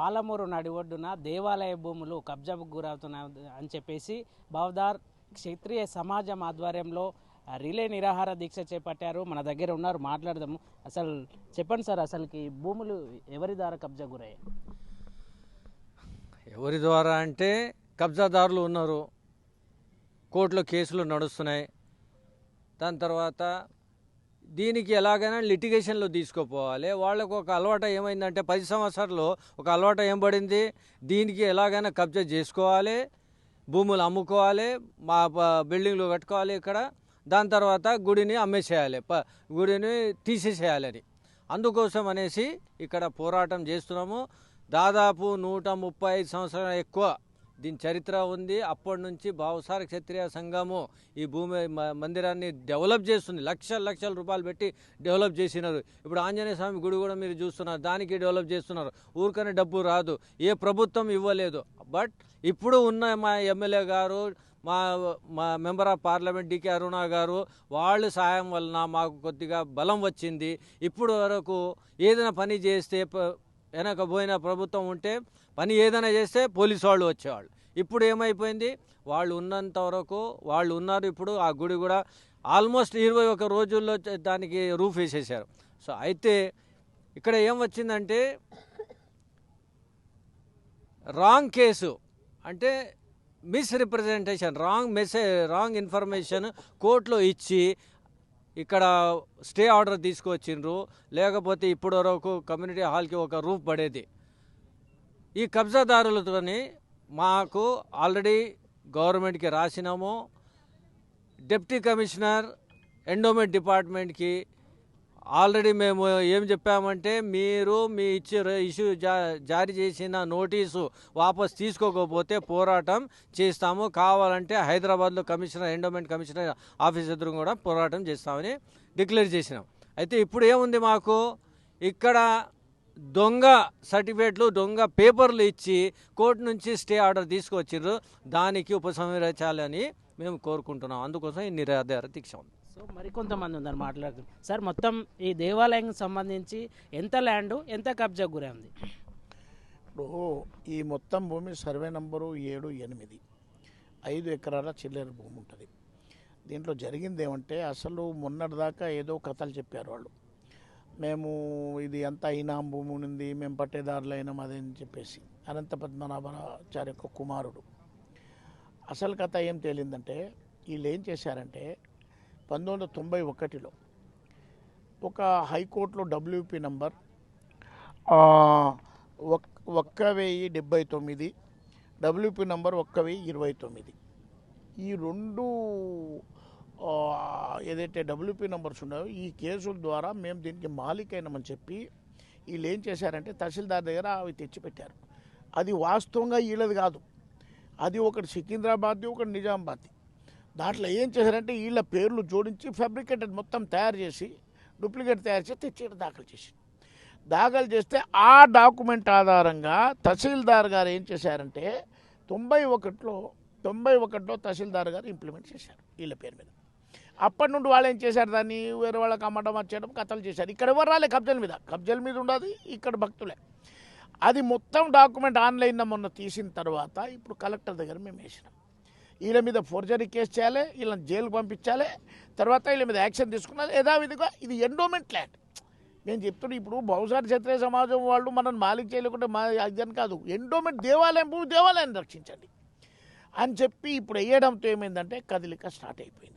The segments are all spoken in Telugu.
పాలమూరు నడి ఒడ్డున దేవాలయ భూములు కబ్జాకు గురవుతున్నాయి అని చెప్పేసి బౌదార్ క్షత్రియ సమాజం ఆధ్వర్యంలో రిలే నిరాహార దీక్ష చేపట్టారు. మన దగ్గర ఉన్నారు, మాట్లాడదాము. అసలు చెప్పండి సార్, అసలుకి భూములు ఎవరి ద్వారా కబ్జా గురయ్యాయి? ఎవరి ద్వారా అంటే కబ్జాదారులు ఉన్నారు, కోర్టులో కేసులు నడుస్తున్నాయి. దాని తర్వాత దీనికి ఎలాగైనా లిటిగేషన్లో తీసుకుపోవాలి. వాళ్ళకు ఒక అలవాటు ఏమైందంటే 10 సంవత్సరాల్లో ఒక అలవాటు ఏం పడింది, దీనికి ఎలాగైనా కబ్జా చేసుకోవాలి, భూములు అమ్ముకోవాలి, మా బిల్డింగ్లు కట్టుకోవాలి ఇక్కడ, దాని తర్వాత గుడిని అమ్మేసేయాలి, గుడిని తీసేసేయాలని. అందుకోసం అనేసి ఇక్కడ పోరాటం చేస్తున్నాము. దాదాపు 135 సంవత్సరాల ఎక్కువ దీని చరిత్ర ఉంది. అప్పటి నుంచి భావసార క్షత్రియ సంఘము ఈ భూమి మందిరాన్ని డెవలప్ చేస్తుంది. లక్షల రూపాయలు పెట్టి డెవలప్ చేసినారు. ఇప్పుడు ఆంజనేయ స్వామి గుడి కూడా మీరు చూస్తున్నారు, దానికి డెవలప్ చేస్తున్నారు. ఊరికనే డబ్బు రాదు, ఏ ప్రభుత్వం ఇవ్వలేదు. బట్ ఇప్పుడు ఉన్న మా ఎమ్మెల్యే గారు, మా మెంబర్ ఆఫ్ పార్లమెంట్ డికే అరుణ గారు, వాళ్ళ సాయం వలన మాకు కొద్దిగా బలం వచ్చింది. ఇప్పుడు వరకు ఏదైనా పని చేస్తే వెనక పోయిన ప్రభుత్వం ఉంటే పని ఏదైనా చేస్తే పోలీసు వాళ్ళు వచ్చేవాళ్ళు. ఇప్పుడు ఏమైపోయింది, వాళ్ళు ఉన్నంత వరకు వాళ్ళు ఉన్నారు. ఇప్పుడు ఆ గుడి కూడా ఆల్మోస్ట్ 21 రోజుల్లో దానికి రూఫ్ వేసేసారు. సో అయితే ఇక్కడ ఏం వచ్చిందంటే రాంగ్ కేసు, అంటే మిస్రిప్రజెంటేషన్, రాంగ్ ఇన్ఫర్మేషన్ కోర్టులో ఇచ్చి ఇక్కడ స్టే ఆర్డర్ తీసుకొచ్చిండ్రు. లేకపోతే ఇప్పటి వరకు కమ్యూనిటీ హాల్కి ఒక రూఫ్ పడేది. ఈ కబ్జాదారులతోని మాకు ఆల్రెడీ గవర్నమెంట్కి రాసినాము. డిప్యూటీ కమిషనర్ ఎండోమెంట్ డిపార్ట్మెంట్కి ఆల్రెడీ మేము ఏం చెప్పామంటే, మీరు మీ ఇష్యూ జారీ చేసిన నోటీసు వాపస్ తీసుకోకపోతే పోరాటం చేస్తాము, కావాలంటే హైదరాబాద్లో కమిషనర్ ఎండోమెంట్ కమిషనర్ ఆఫీస్ ఎదురు కూడా పోరాటం చేస్తామని డిక్లేర్ చేసినాం. అయితే ఇప్పుడు ఏముంది, మాకు ఇక్కడ దొంగ సర్టిఫికేట్లు, దొంగ పేపర్లు ఇచ్చి కోర్టు నుంచి స్టే ఆర్డర్ తీసుకొచ్చిర్రు. దానికి ఉపసంహరించాలని మేము కోరుకుంటున్నాం. అందుకోసం ఈ నిరాధార దీక్ష ఉంది. సో మరికొంతమంది ఉన్నారు, మాట్లాడుతున్నాం. సార్, మొత్తం ఈ దేవాలయం సంబంధించి ఎంత ల్యాండ్, ఎంత కబ్జా గురై ఉంది? ఇప్పుడు ఈ మొత్తం భూమి సర్వే నంబరు 7, 8 5 ఎకరాల చిల్లర భూమి ఉంటుంది. దీంట్లో జరిగింది ఏమంటే, అసలు మొన్నటిదాకా ఏదో కథలు చెప్పారు వాళ్ళు. మేము ఇది అంతా ఇనాం భూమి ఉంది, మేము పట్టేదారులు అయినాం అదని చెప్పేసి. అనంత పద్మనాభాచార్య యొక్క కుమారుడు. అసలు కథ ఏం తేలిందంటే, వీళ్ళు ఏం చేశారంటే 1991లో ఒక హైకోర్టులో WP నంబర్ 1079, WP నంబర్ 1029, ఈ రెండు ఏదైతే WP నంబర్స్ ఉన్నాయో ఈ కేసుల ద్వారా మేము దీనికి మాలికైనామని చెప్పి వీళ్ళు ఏం చేశారంటే తహసీల్దార్ దగ్గర అవి తెచ్చిపెట్టారు. అది వాస్తవంగా వీళ్ళది కాదు, అది ఒకటి సికింద్రాబాద్ది, ఒకటి నిజామాబాద్ది. దాంట్లో ఏం చేశారంటే వీళ్ళ పేర్లు జోడించి ఫ్యాబ్రికేటెడ్ మొత్తం తయారు చేసి, డూప్లికేట్ తయారు చేసి తెచ్చి దాఖలు చేస్తే ఆ డాక్యుమెంట్ ఆధారంగా తహసీల్దార్ గారు ఏం చేశారంటే 91లో తహసీల్దార్ గారు ఇంప్లిమెంట్ చేశారు వీళ్ళ పేరు మీద. అప్పటి నుండి వాళ్ళు ఏం చేశారు, దాన్ని వేరే వాళ్ళకి అమ్మడం వచ్చేయడం కథలు చేశారు. ఇక్కడ ఎవరు రాలే, కబ్జాల మీద ఉండదు, ఇక్కడ భక్తులే. అది మొత్తం డాక్యుమెంట్ ఆన్లైన్లో మొన్న తీసిన తర్వాత ఇప్పుడు కలెక్టర్ దగ్గర మేము వేసినాం. వీళ్ళ మీద ఫోర్జరీ కేసు చేయాలి, వీళ్ళని జైలుకు పంపించాలి, తర్వాత వీళ్ళ మీద యాక్షన్ తీసుకున్నది. యథావిధిగా ఇది ఎండోమెంట్ ల్యాండ్. నేను చెప్తున్నాను, ఇప్పుడు బహుశార క్షత్రియ సమాజం వాళ్ళు మనం మాలిక్ చేయలేకుంటే అదని కాదు, ఎండోమెంట్ దేవాలయాన్ని రక్షించండి అని చెప్పి ఇప్పుడు వేయడంతో ఏమైందంటే కదలిక స్టార్ట్ అయిపోయింది.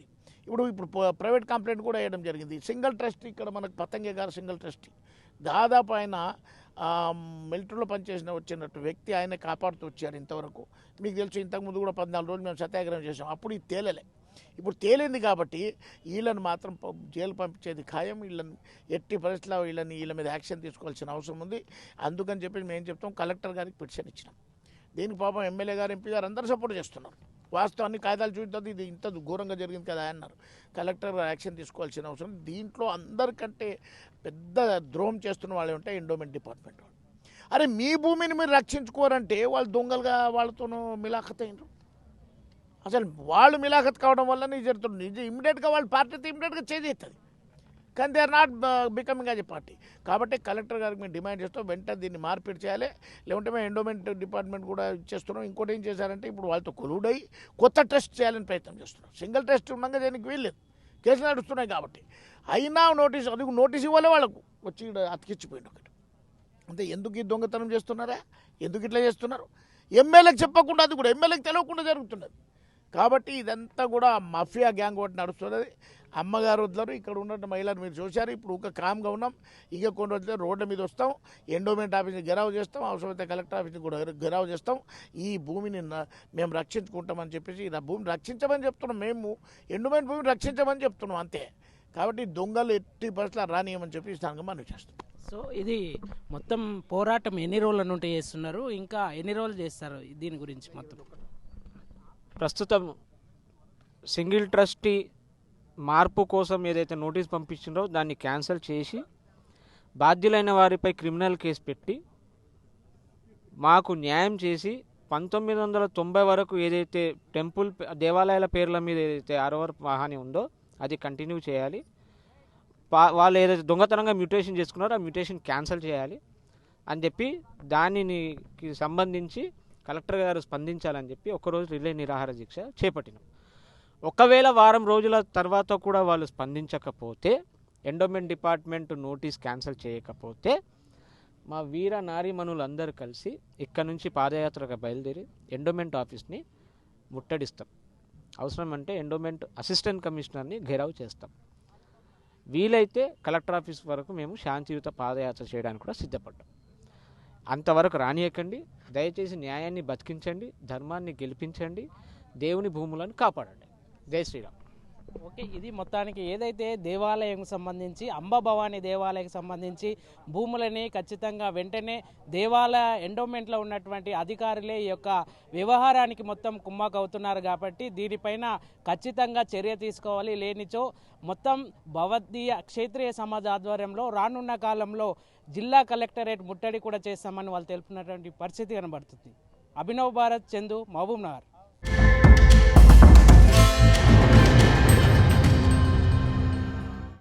ఇప్పుడు ప్రైవేట్ కంప్లైంట్ కూడా వేయడం జరిగింది. సింగిల్ ట్రస్టీ, ఇక్కడ మనకు పతంగే గారు సింగిల్ ట్రస్టీ, దాదాపు ఆయన మిలిటరీలో పనిచేసిన వచ్చినట్టు వ్యక్తి, ఆయన కాపాడుతూ వచ్చారు ఇంతవరకు. మీకు తెలుసు, ఇంతకుముందు కూడా 14 రోజులు మేము సత్యాగ్రహం చేసాం, అప్పుడు ఇది తేలలే. ఇప్పుడు తేలింది కాబట్టి వీళ్ళని మాత్రం జైలు పంపించేది ఖాయం. వీళ్ళని ఎట్టి పరిస్థితుల్లో వీళ్ళ మీద యాక్షన్ తీసుకోవాల్సిన అవసరం ఉంది. అందుకని చెప్పి మేము ఏం చెప్తాం, కలెక్టర్ గారికి పిటిషన్ ఇచ్చినాం. దీనికి పాపం ఎమ్మెల్యే గారు, ఎంపీ గారు అందరూ సపోర్ట్ చేస్తున్నారు. వాస్తవాన్ని కాగితాలు చూస్తుంది, ఇది ఇంత ఘోరంగా జరిగింది కదా అన్నారు. కలెక్టర్ యాక్షన్ తీసుకోవాల్సిన అవసరం. దీంట్లో అందరికంటే పెద్ద ద్రోహం చేస్తున్న వాళ్ళు ఉంటే ఎండోమెంట్ డిపార్ట్మెంట్ వాళ్ళు. అరే, మీ భూమిని మీరు రక్షించుకోరంటే వాళ్ళు దొంగలుగా వాళ్ళతోనూ మిలాఖత్ అయినరు. అసలు వాళ్ళు మిలాఖత్ కావడం వల్ల జరుగుతుంది. ఇమ్మీడియట్గా వాళ్ళ పార్టీతో ఇమ్మీడియట్గా చేంజ్ అవుతుంది. కానీ they are not becoming as a party. కాబట్టి కలెక్టర్ గారికి మేము డిమాండ్ చేస్తాం, వెంటనే దీన్ని మార్పిడి చేయాలి. లేకుంటే మేము ఎండోమెంట్ డిపార్ట్మెంట్ కూడా ఇచ్చేస్తున్నాం. ఇంకోటి ఏం చేశారంటే ఇప్పుడు వాళ్ళతో కొలువుడై కొత్త టెస్ట్ చేయాలని ప్రయత్నం చేస్తున్నాం. సింగిల్ టెస్ట్ ఉండగా దీనికి వీల్లేదు, కేసులు నడుస్తున్నాయి కాబట్టి. అయినా నోటీస్, అది నోటీస్ ఇవ్వాలి వాళ్ళకు, వచ్చి అతికిచ్చిపోయింది ఒకటి. అంటే ఎందుకు ఈ దొంగతనం చేస్తున్నారా, ఎందుకు ఇట్లా చేస్తున్నారు? ఎమ్మెల్యేకి చెప్పకుండా, అది కూడా ఎమ్మెల్యేకి తెలియకుండా జరుగుతున్నది. కాబట్టి ఇదంతా కూడా మాఫియా గ్యాంగ్ ఒకటి నడుస్తున్నది. అమ్మగారు వద్దరు, ఇక్కడ ఉన్న మహిళలు మీరు చూశారు. ఇప్పుడు ఒక కామ్గా ఉన్నాం. ఇక కొన్ని రోజులు రోడ్ల మీద వస్తాం, ఎండోమెంట్ ఆఫీస్ని గెరావ్ చేస్తాం, అవసరమైతే కలెక్టర్ ఆఫీస్ని కూడా గెరావ్ చేస్తాం. ఈ భూమిని మేము రక్షించుకుంటామని చెప్పేసి, ఈ భూమిని రక్షించమని చెప్తున్నాం. మేము ఎండోమెంట్ భూమిని రక్షించమని చెప్తున్నాం అంతే. కాబట్టి దొంగలు ఎట్టి పరిస్థితులు రానియమని చెప్పి ఈ సంఘం మనం చేస్తాం. సో ఇది మొత్తం పోరాటం ఎన్ని రోజుల నుండి చేస్తున్నారు, ఇంకా ఎన్ని రోజులు చేస్తారు దీని గురించి మొత్తం? ప్రస్తుతం సింగిల్ ట్రస్టీ మార్పు కోసం ఏదైతే నోటీస్ పంపించిందో దాన్ని క్యాన్సిల్ చేసి బాధ్యులైన వారిపై క్రిమినల్ కేసు పెట్టి మాకు న్యాయం చేసి 1990 వరకు ఏదైతే టెంపుల్ దేవాలయాల పేర్ల మీద ఏదైతే ఆరోవర్ వాహని ఉందో అది కంటిన్యూ చేయాలి. వాళ్ళు ఏదైతే దొంగతనంగా మ్యూటేషన్ చేసుకున్నారో ఆ మ్యూటేషన్ క్యాన్సిల్ చేయాలి అని చెప్పి దానికి సంబంధించి కలెక్టర్ గారు స్పందించాలని చెప్పి ఒకరోజు రిలే నిరాహార దీక్ష చేపట్టినాం. ఒకవేళ వారం రోజుల తర్వాత కూడా వాళ్ళు స్పందించకపోతే, ఎండోమెంట్ డిపార్ట్మెంట్ నోటీస్ క్యాన్సిల్ చేయకపోతే మా వీర నారీమణులందరూ కలిసి ఇక్కడ నుంచి పాదయాత్రగా బయలుదేరి ఎండోమెంట్ ఆఫీస్ని ముట్టడిస్తాం. అవసరమంటే ఎండోమెంట్ అసిస్టెంట్ కమిషనర్ని ఘెరావ్ చేస్తాం. వీలైతే కలెక్టర్ ఆఫీస్ వరకు మేము శాంతియుత పాదయాత్ర చేయడానికి కూడా సిద్ధపడ్డాం. అంతవరకు రానియకండి, దయచేసి న్యాయాన్ని బతికించండి, ధర్మాన్ని గెలిపించండి, దేవుని భూములను కాపాడండి. జై శ్రీరామ్. ఓకే, ఇది మొత్తానికి ఏదైతే దేవాలయం సంబంధించి అంబాభవాని దేవాలయం సంబంధించి భూములని ఖచ్చితంగా వెంటనే దేవాలయ ఎండోమెంట్లో ఉన్నటువంటి అధికారులే ఈ యొక్క వ్యవహారానికి మొత్తం కుమ్మకవుతున్నారు కాబట్టి దీనిపైన ఖచ్చితంగా చర్య తీసుకోవాలి. లేనిచో మొత్తం భవదీయ క్షేత్రీయ సమాజ ఆధ్వర్యంలో రానున్న కాలంలో జిల్లా కలెక్టరేట్ ముట్టడి కూడా చేస్తామని వాళ్ళు తెలుపుతున్నటువంటి పరిస్థితి కనబడుతుంది. అభినవ్ భారత్, చందు, మహబూబ్ నగర్.